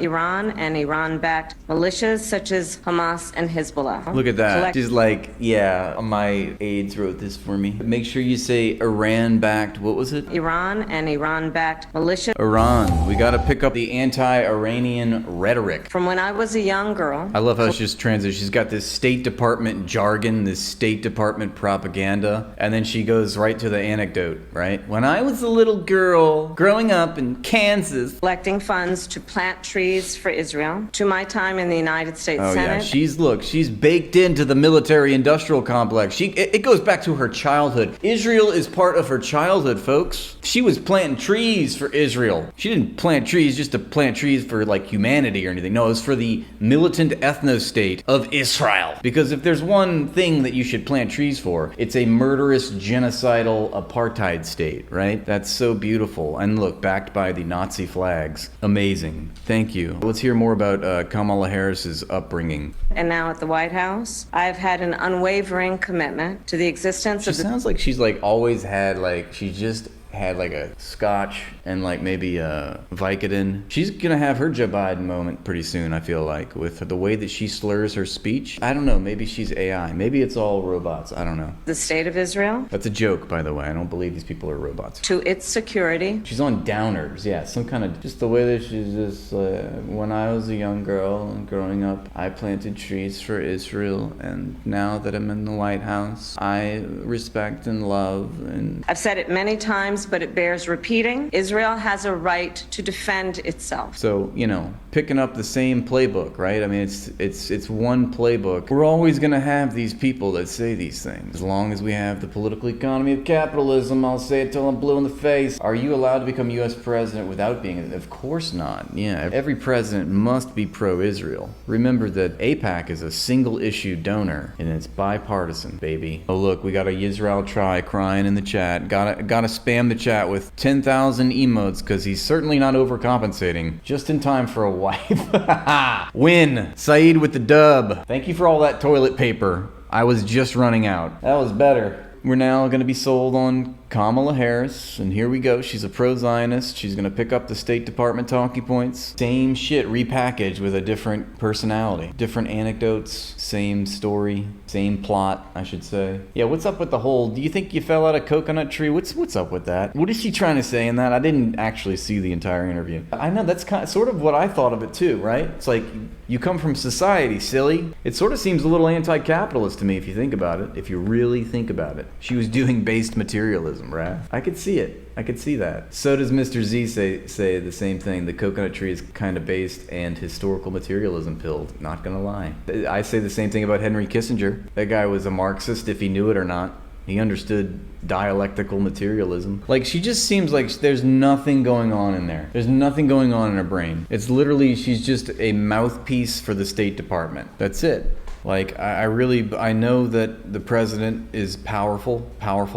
Iran and Iran-backed militias such as Hamas and Hezbollah. Look at that. She's like, yeah, my aides wrote this for me. Make sure you say Iran-backed, what was it? Iran and Iran-backed militias. Iran. We gotta pick up the anti-Iranian rhetoric. From when I was a young girl. I love how she just transitions. She's got this State Department jargon, this State Department propaganda, and then she goes right to the anecdote, right? When I was a little girl growing up in Kansas. Collecting funds to plant trees for Israel. To my time in the United States Senate. Yeah, she's baked into the military-industrial complex. It goes back to her childhood. Israel is part of her childhood, folks. She was planting trees for Israel. She didn't plant trees just to plant trees for like humanity or anything. No, it was for the militant ethno-state of Israel. Because if there's one thing that you should plant trees for, it's a murderous, genocidal apartheid state, right? That's so beautiful. And look, backed by the Nazi flags. Amazing. Thank you. Let's hear more about Kamala Harris's upbringing. And now at the White House, I've had an unwavering commitment to the existence of. She sounds like she's like always had she just had like a scotch and like maybe a Vicodin. She's gonna have her Joe Biden moment pretty soon, I feel like, with the way that she slurs her speech. I don't know, maybe she's AI. Maybe it's all robots. I don't know. The state of Israel. That's a joke, by the way. I don't believe these people are robots. To its security. She's on downers, yeah. Some kind of, just the way that she's just, when I was a young girl and growing up, I planted trees for Israel. And now that I'm in the White House, I respect and love and... I've said it many times, but it bears repeating. Israel has a right to defend itself. So, you know, picking up the same playbook, right? I mean, it's one playbook. We're always going to have these people that say these things. As long as we have the political economy of capitalism, I'll say it till I'm blue in the face. Are you allowed to become U.S. president without being? Of course not. Yeah, every president must be pro-Israel. Remember that AIPAC is a single-issue donor, and it's bipartisan, baby. Oh, look, we got a Yisrael Try crying in the chat. Gotta spam the chat with 10,000 emotes, because he's certainly not overcompensating. Just in time for a wife. Win! Saeed with the dub. Thank you for all that toilet paper. I was just running out. That was better. We're now going to be sold on Kamala Harris, and here we go. She's a pro-Zionist. She's going to pick up the State Department talking points. Same shit repackaged with a different personality. Different anecdotes, same story, same plot, I should say. Yeah, what's up with the whole, do you think you fell out of coconut tree? What's up with that? What is she trying to say in that? I didn't actually see the entire interview. I know, that's sort of what I thought of it too, right? It's like, you come from society, silly. It sort of seems a little anti-capitalist to me if you think about it, if you really think about it. She was doing based materialism, right? I could see it. I could see that. So does Mr. Z say the same thing. The coconut tree is kind of based and historical materialism pilled. Not gonna lie. I say the same thing about Henry Kissinger. That guy was a Marxist if he knew it or not. He understood dialectical materialism. Like, she just seems like there's nothing going on in there. There's nothing going on in her brain. It's literally, she's just a mouthpiece for the State Department. That's it. Like, I know that the president is powerful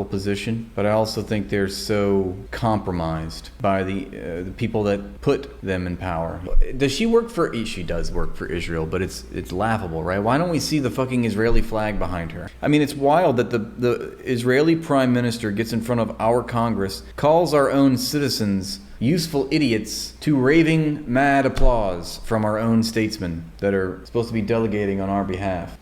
position, but I also think they're so compromised by the people that put them in power. Does she work for, she does work for Israel, but it's laughable, right? Why don't we see the fucking Israeli flag behind her? I mean, it's wild that the Israeli prime minister gets in front of our Congress, calls our own citizens useful idiots to raving mad applause from our own statesmen that are supposed to be delegating on our behalf.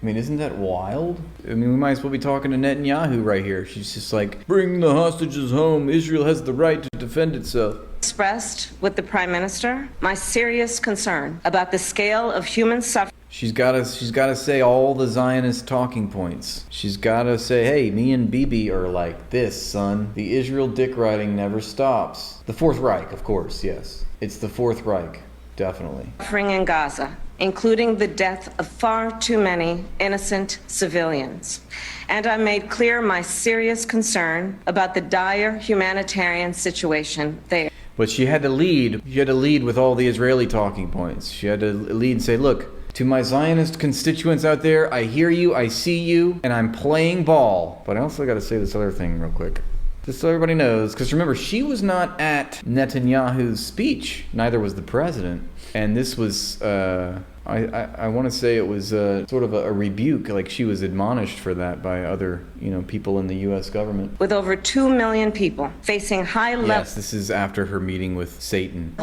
I mean, isn't that wild? I mean, we might as well be talking to Netanyahu right here. She's just like, bring the hostages home. Israel has the right to defend itself. Expressed with the Prime Minister my serious concern about the scale of human suffering. She's gotta say all the Zionist talking points. She's gotta say, hey, me and Bibi are like this, son. The Israel dick riding never stops. The Fourth Reich, of course, yes. It's the Fourth Reich, definitely. Suffering in Gaza, including the death of far too many innocent civilians. And I made clear my serious concern about the dire humanitarian situation there. But she had to lead. She had to lead with all the Israeli talking points. She had to lead and say, look, to my Zionist constituents out there, I hear you, I see you, and I'm playing ball. But I also got to say this other thing real quick. Just so everybody knows, because remember, she was not at Netanyahu's speech. Neither was the president. And this was, I want to say it was sort of a rebuke, like she was admonished for that by other, people in the U.S. government. With over 2 million people facing high levels. Yes, this is after her meeting with Satan.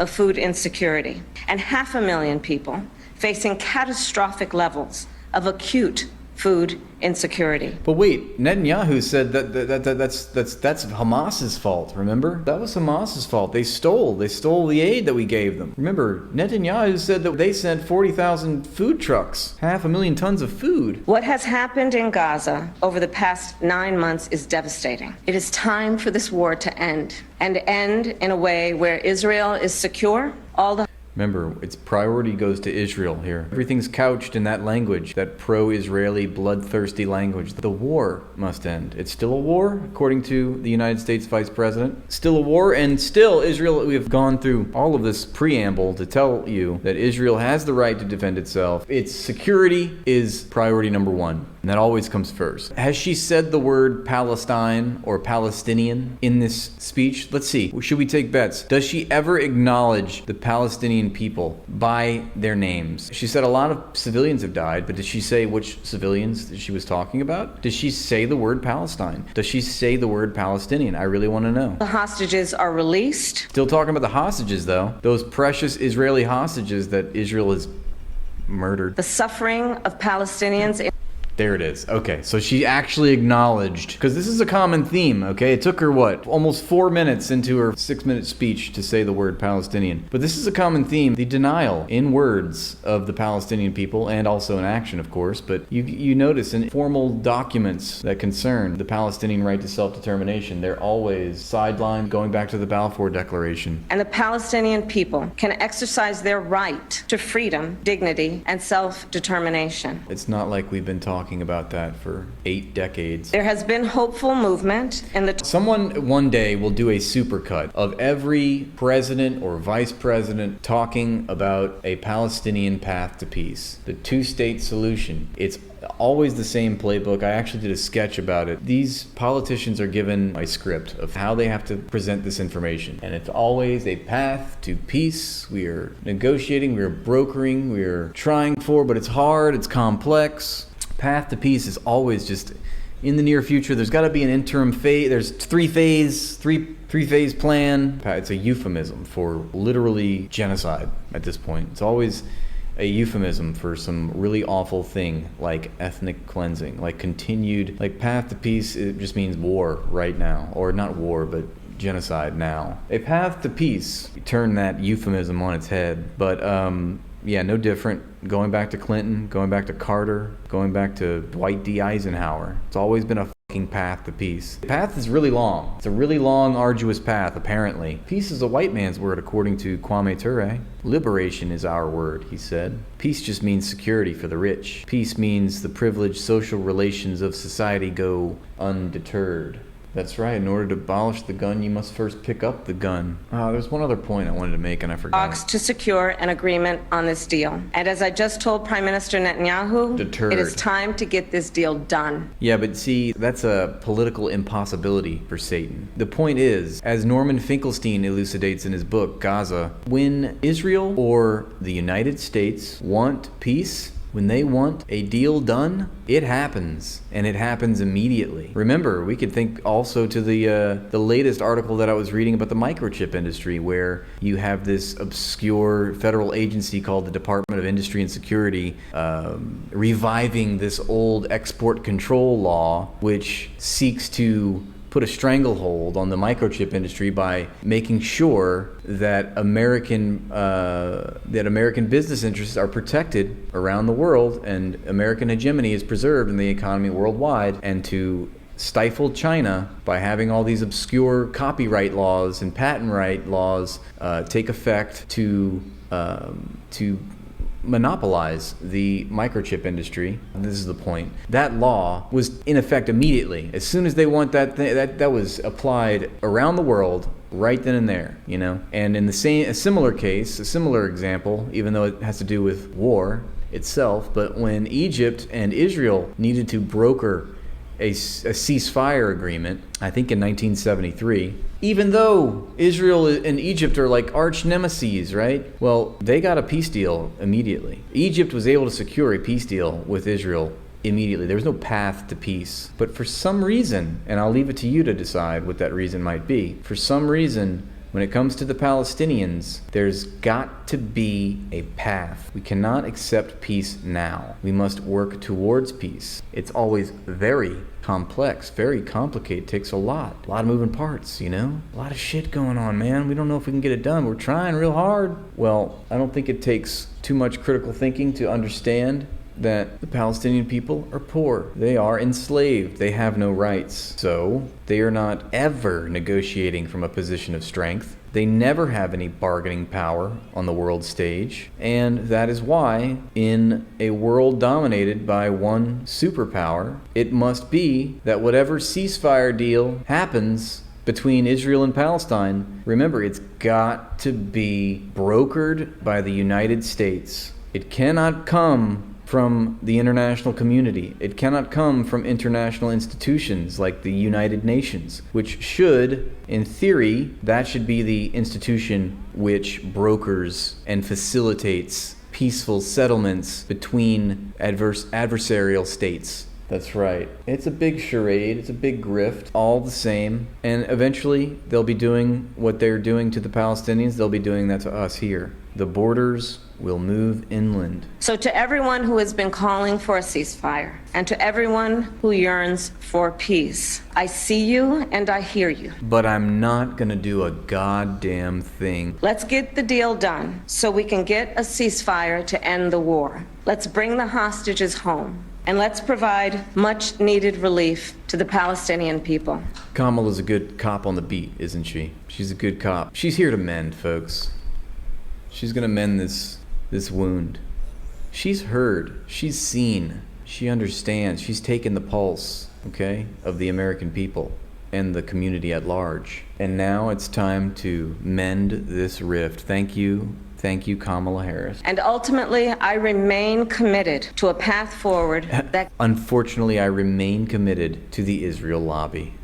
of food insecurity, and 500,000 people facing catastrophic levels of acute food insecurity. But wait, Netanyahu said that's Hamas's fault, remember? That was Hamas's fault. They stole the aid that we gave them. Remember, Netanyahu said that they sent 40,000 food trucks, 500,000 tons of food. What has happened in Gaza over the past 9 months is devastating. It is time for this war to end, and end in a way where Israel is secure. Remember, its priority goes to Israel here. Everything's couched in that language, that pro-Israeli, bloodthirsty language. The war must end. It's still a war, according to the United States Vice President. Still a war, and still Israel, we have gone through all of this preamble to tell you that Israel has the right to defend itself. Its security is priority number one. And that always comes first. Has she said the word Palestine or Palestinian in this speech? Let's see. Should we take bets? Does she ever acknowledge the Palestinian people by their names? She said a lot of civilians have died, but did she say which civilians she was talking about? Does she say the word Palestine? Does she say the word Palestinian? I really want to know. The hostages are released. Still talking about the hostages, though. Those precious Israeli hostages that Israel has murdered. The suffering of Palestinians. There it is. Okay, so she actually acknowledged, because this is a common theme, okay? It took her, almost 4 minutes into her 6-minute speech to say the word Palestinian. But this is a common theme, the denial in words of the Palestinian people, and also in action, of course. But you notice in formal documents that concern the Palestinian right to self-determination, they're always sidelined, going back to the Balfour Declaration. And the Palestinian people can exercise their right to freedom, dignity, and self-determination. It's not like we've been talking about that for 8 decades. There has been hopeful movement in the... Someone one day will do a supercut of every president or vice president talking about a Palestinian path to peace. The two-state solution. It's always the same playbook. I actually did a sketch about it. These politicians are given a script of how they have to present this information. And it's always a path to peace. We are negotiating, we are brokering, we are trying for, but it's hard, it's complex. Path to peace is always just in the near future. There's got to be an interim phase. There's three phase plan. It's a euphemism for literally genocide at this point. It's always a euphemism for some really awful thing like ethnic cleansing, like continued, like path to peace. It just means war right now, or not war, but genocide now. A path to peace. Turn that euphemism on its head, but yeah, no different. Going back to Clinton, going back to Carter, going back to Dwight D. Eisenhower. It's always been a fucking path to peace. The path is really long. It's a really long, arduous path, apparently. Peace is a white man's word, according to Kwame Ture. Liberation is our word, he said. Peace just means security for the rich. Peace means the privileged social relations of society go undeterred. That's right. In order to abolish the gun, you must first pick up the gun. There's one other point I wanted to make, and I forgot. To secure an agreement on this deal. And as I just told Prime Minister Netanyahu, Deterred. It is time to get this deal done. Yeah, but see, that's a political impossibility for Satan. The point is, as Norman Finkelstein elucidates in his book, Gaza, when Israel or the United States want peace, when they want a deal done, it happens, and it happens immediately. Remember, we could think also to the latest article that I was reading about the microchip industry, where you have this obscure federal agency called the Department of Industry and Security reviving this old export control law, which seeks to put a stranglehold on the microchip industry by making sure that American business interests are protected around the world and American hegemony is preserved in the economy worldwide, and to stifle China by having all these obscure copyright laws and patent right laws take effect to monopolize the microchip industry. This is the point. That law was in effect immediately. As soon as they want that thing, that was applied around the world right then and there, you know? And in a similar example, even though it has to do with war itself, but when Egypt and Israel needed to broker a ceasefire agreement, I think in 1973, even though Israel and Egypt are like arch nemeses, right? Well, they got a peace deal immediately. Egypt was able to secure a peace deal with Israel immediately. There was no path to peace. But for some reason, and I'll leave it to you to decide what that reason might be, for some reason, When it comes to the Palestinians, there's got to be a path. We cannot accept peace now. We must work towards peace. It's always very complex, very complicated. It takes a lot of moving parts, you know? A lot of shit going on, man. We don't know if we can get it done. We're trying real hard. Well, I don't think it takes too much critical thinking to understand that the Palestinian people are poor. They are enslaved. They have no rights. So they are not ever negotiating from a position of strength. They never have any bargaining power on the world stage. And that is why, in a world dominated by one superpower, it must be that whatever ceasefire deal happens between Israel and Palestine, remember, it's got to be brokered by the United States. It cannot come from the international community. It cannot come from international institutions like the United Nations, which should, in theory, that should be the institution which brokers and facilitates peaceful settlements between adversarial states. That's right. It's a big charade. It's a big grift, all the same. And eventually, they'll be doing what they're doing to the Palestinians. They'll be doing that to us here. The borders will move inland. So to everyone who has been calling for a ceasefire, and to everyone who yearns for peace, I see you and I hear you. But I'm not gonna do a goddamn thing. Let's get the deal done so we can get a ceasefire to end the war. Let's bring the hostages home. And let's provide much needed relief to the Palestinian people. Kamala's a good cop on the beat, isn't she? She's a good cop. She's here to mend, folks. She's gonna mend this wound. She's heard, she's seen, she understands, she's taken the pulse, okay, of the American people and the community at large. And now it's time to mend this rift. Thank you, Kamala Harris. And ultimately, I remain committed to a path forward that Unfortunately, I remain committed to the Israel lobby.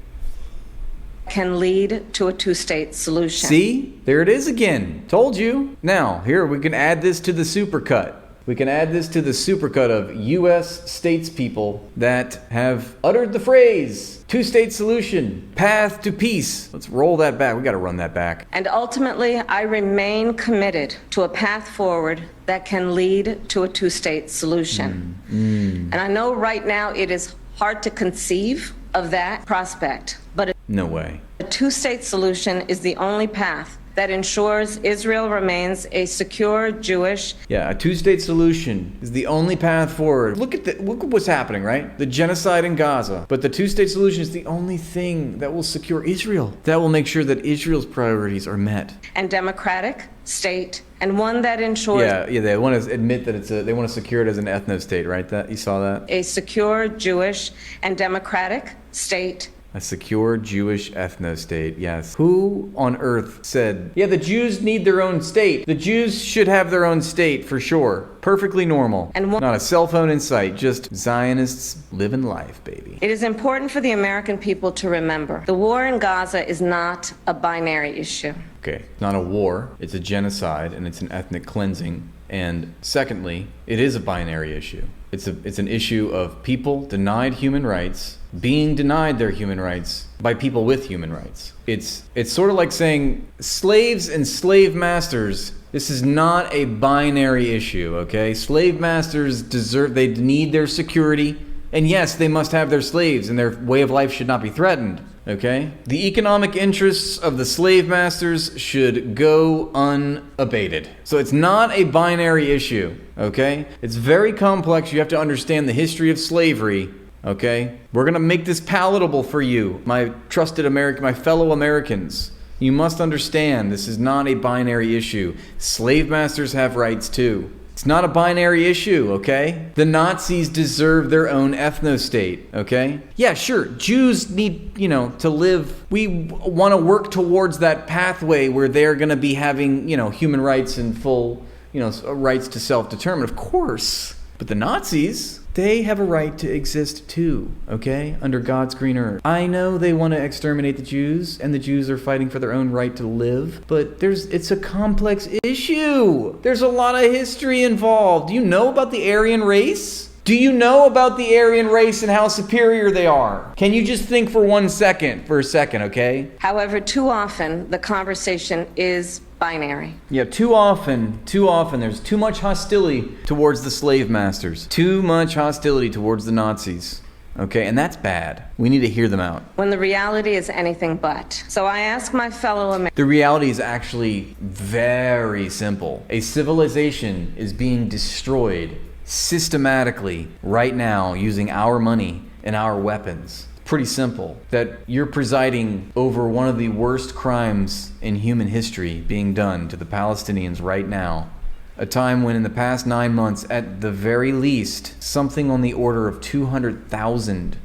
can lead to a two-state solution. See? There it is again. Told you. Now, here, we can add this to the supercut. We can add this to the supercut of U.S. statespeople that have uttered the phrase, two-state solution, path to peace. Let's roll that back. We got to run that back. And ultimately, I remain committed to a path forward that can lead to a two-state solution. And I know right now it is hard to conceive of that prospect, but No way. a two-state solution is the only path that ensures Israel remains a secure Jewish. Yeah, a two-state solution is the only path forward. Look at what's happening, right? The genocide in Gaza. But the two-state solution is the only thing that will secure Israel. That will make sure that Israel's priorities are met. And democratic state, and one that ensures Yeah, they want to admit that they want to secure it as an ethno-state, right? That you saw that? a secure Jewish and democratic state. A secure Jewish ethno-state, yes. Who on earth said, yeah, the Jews need their own state. The Jews should have their own state for sure. Perfectly normal. And not a cell phone in sight, just Zionists living life, baby. It is important for the American people to remember the war in Gaza is not a binary issue. Okay, it's not a war, it's a genocide, and it's an ethnic cleansing. And secondly, it is a binary issue. It's an issue of people denied human rights, being denied their human rights by people with human rights. It's sort of like saying slaves and slave masters. This is not a binary issue, okay? Slave masters they need their security, and yes, they must have their slaves, and their way of life should not be threatened. Okay? The economic interests of the slave masters should go unabated. So it's not a binary issue, okay? It's very complex. You have to understand the history of slavery, okay? We're going to make this palatable for you, my trusted my fellow Americans. You must understand this is not a binary issue. Slave masters have rights too. It's not a binary issue, okay? The Nazis deserve their own ethno-state, okay? Yeah, sure, Jews need, to live. We want to work towards that pathway where they're going to be having, human rights and full, rights to self-determine, of course. But the Nazis, they have a right to exist too, okay? Under God's green earth. I know they want to exterminate the Jews, and the Jews are fighting for their own right to live, but it's a complex issue. There's a lot of history involved. Do you know about the Aryan race? Do you know about the Aryan race and how superior they are? Can you just think for a second, okay? However, too often the conversation is binary. Yeah, too often, there's too much hostility towards the slave masters. Too much hostility towards the Nazis. Okay, and that's bad. We need to hear them out. When the reality is anything but. So I ask my fellow Americans. The reality is actually very simple. A civilization is being destroyed systematically right now using our money and our weapons. Pretty simple. That you're presiding over one of the worst crimes in human history being done to the Palestinians right now. A time when in the past 9 months, at the very least, something on the order of 200,000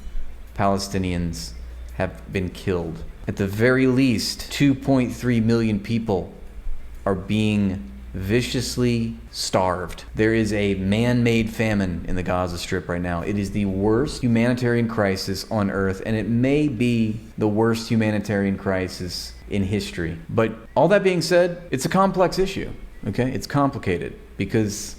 Palestinians have been killed. At the very least, 2.3 million people are being viciously starved. There is a man-made famine in the Gaza Strip right now. It is the worst humanitarian crisis on earth, and it may be the worst humanitarian crisis in history. But all that being said, it's a complex issue. Okay, it's complicated because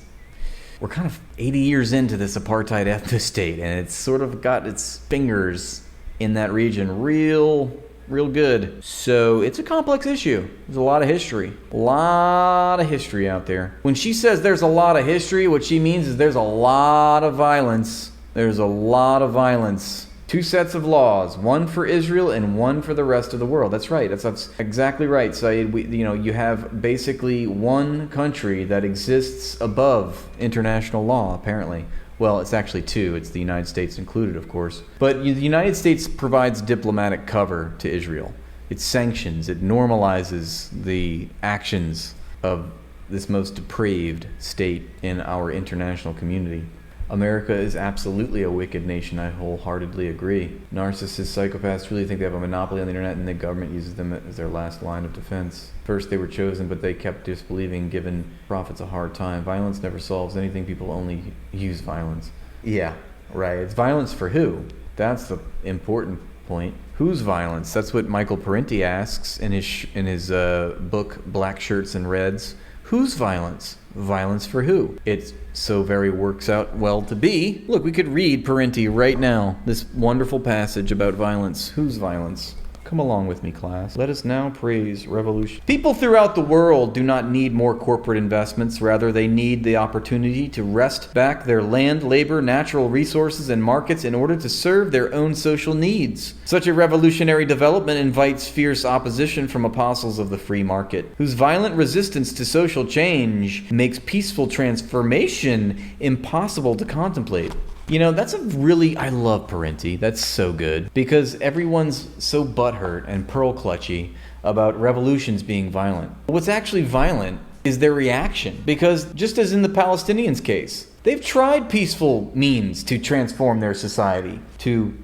we're kind of 80 years into this apartheid ethno-state, and it's sort of got its fingers in that region real good. So it's a complex issue. There's a lot of history. A lot of history out there. When she says there's a lot of history, what she means is there's a lot of violence. There's a lot of violence. 2 sets of laws, one for Israel and one for the rest of the world. That's right. That's exactly right, Saeed. You have basically one country that exists above international law, apparently. Well, it's actually 2. It's the United States included, of course. But the United States provides diplomatic cover to Israel. It sanctions, it normalizes the actions of this most depraved state in our international community. America is absolutely a wicked nation. I wholeheartedly agree. Narcissists, psychopaths really think they have a monopoly on the internet, and the government uses them as their last line of defense. First they were chosen, but they kept disbelieving, giving prophets a hard time. Violence never solves anything. People only use violence. Yeah, right. It's violence for who? That's the important point. Whose violence? That's what Michael Parenti asks in his book Black Shirts and Reds. Whose violence? Violence for who? It so very works out well to be. Look, we could read Parenti right now, this wonderful passage about violence. Whose violence? Come along with me, class. Let us now praise revolution. People throughout the world do not need more corporate investments. Rather, they need the opportunity to wrest back their land, labor, natural resources, and markets in order to serve their own social needs. Such a revolutionary development invites fierce opposition from apostles of the free market, whose violent resistance to social change makes peaceful transformation impossible to contemplate. You know, I love Parenti. That's so good. Because everyone's so butthurt and pearl clutchy about revolutions being violent. What's actually violent is their reaction. Because just as in the Palestinians' case, they've tried peaceful means to transform their society, to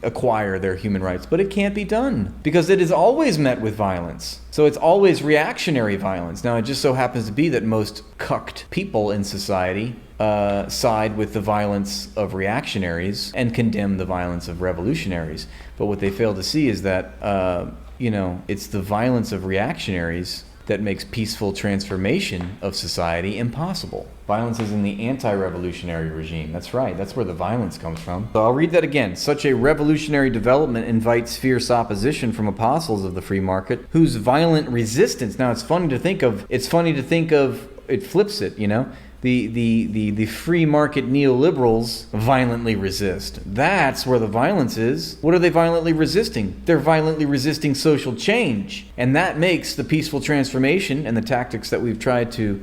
acquire their human rights, but it can't be done because it is always met with violence. So it's always reactionary violence. Now, it just so happens to be that most cucked people in society side with the violence of reactionaries and condemn the violence of revolutionaries. But what they fail to see is that, it's the violence of reactionaries that makes peaceful transformation of society impossible. Violence is in the anti-revolutionary regime. That's right. That's where the violence comes from. So I'll read that again. Such a revolutionary development invites fierce opposition from apostles of the free market, whose violent resistance. Now, it's funny to think of. It flips it, The free market neoliberals violently resist. That's where the violence is. What are they violently resisting? They're violently resisting social change. And that makes the peaceful transformation and the tactics that we've tried to,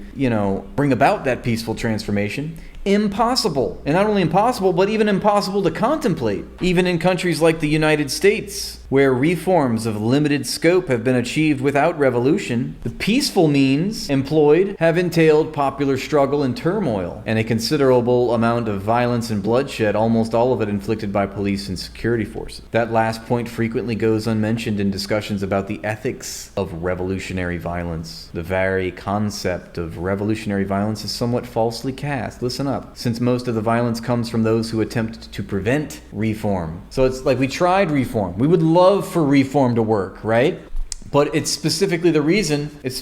bring about that peaceful transformation impossible. And not only impossible, but even impossible to contemplate. Even in countries like the United States, where reforms of limited scope have been achieved without revolution, the peaceful means employed have entailed popular struggle and turmoil, and a considerable amount of violence and bloodshed, almost all of it inflicted by police and security forces. That last point frequently goes unmentioned in discussions about the ethics of revolutionary violence. The very concept of revolutionary violence is somewhat falsely cast. Listen up. Since most of the violence comes from those who attempt to prevent reform. So it's like we tried reform. We would love for reform to work, right? but it's specifically the reason, it's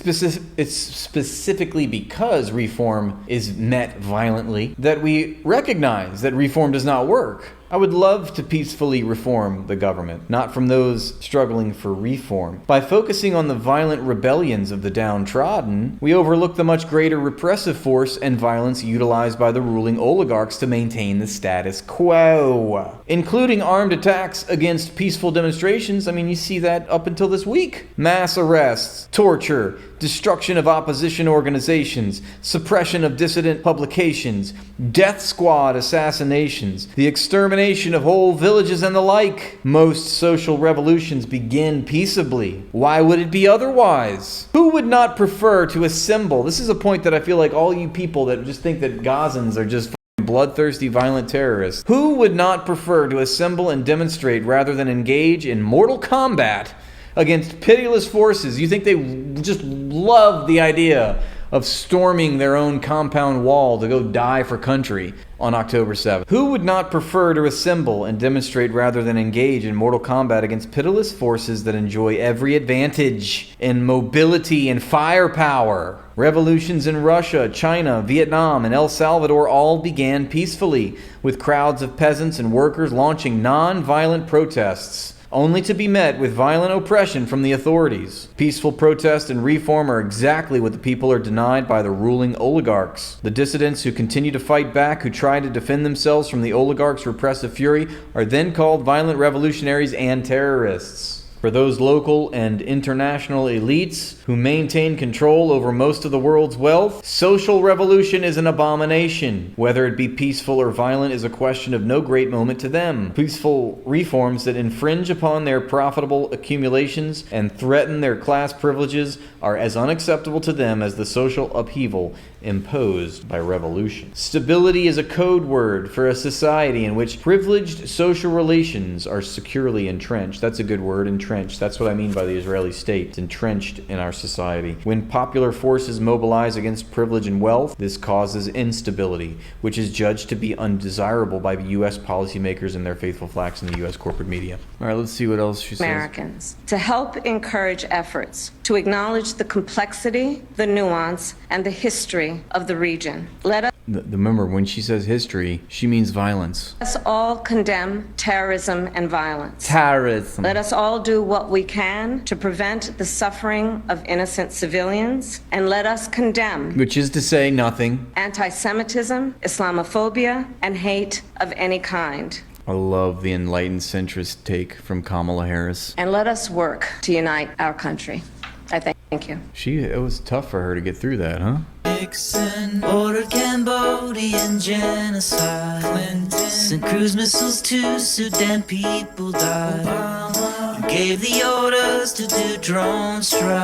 specifically because reform is met violently that we recognize that reform does not work. I would love to peacefully reform the government, not from those struggling for reform. By focusing on the violent rebellions of the downtrodden, we overlook the much greater repressive force and violence utilized by the ruling oligarchs to maintain the status quo, including armed attacks against peaceful demonstrations. I mean, you see that up until this week. Mass arrests, torture, destruction of opposition organizations, suppression of dissident publications, death squad assassinations, the extermination of whole villages and the like. Most social revolutions begin peaceably. Why would it be otherwise? Who would not prefer to assemble? This is a point that I feel like all you people that just think that Gazans are just bloodthirsty, violent terrorists. Who would not prefer to assemble and demonstrate rather than engage in mortal combat against pitiless forces? You think they just love the idea of storming their own compound wall to go die for country on October 7th? Who would not prefer to assemble and demonstrate rather than engage in mortal combat against pitiless forces that enjoy every advantage in mobility and firepower? Revolutions in Russia, China, Vietnam, and El Salvador all began peacefully, with crowds of peasants and workers launching non-violent protests, only to be met with violent oppression from the authorities. Peaceful protest and reform are exactly what the people are denied by the ruling oligarchs. The dissidents who continue to fight back, who try to defend themselves from the oligarchs' repressive fury, are then called violent revolutionaries and terrorists. For those local and international elites who maintain control over most of the world's wealth, social revolution is an abomination. Whether it be peaceful or violent is a question of no great moment to them. Peaceful reforms that infringe upon their profitable accumulations and threaten their class privileges are as unacceptable to them as the social upheaval imposed by revolution. Stability is a code word for a society in which privileged social relations are securely entrenched. That's a good word, entrenched. That's what I mean by the Israeli state. It's entrenched in our society. When popular forces mobilize against privilege and wealth, this causes instability, which is judged to be undesirable by U.S. policymakers and their faithful flacks in the U.S. corporate media. All right, let's see what else she says. Americans, to help encourage efforts to acknowledge the complexity, the nuance, and the history of the region. Let Remember, when she says history, she means violence. us all condemn terrorism and violence. Terrorism. Let us all do what we can to prevent the suffering of innocent civilians, and let us condemn Which is to say nothing. anti-Semitism, Islamophobia, and hate of any kind. I love the enlightened centrist take from Kamala Harris. And let us work to unite our country. I thank you. It was tough for her to get through that, huh? Nixon ordered Cambodian genocide. Sent cruise missiles to Sudan, people died. Gave the orders to do drone strikes.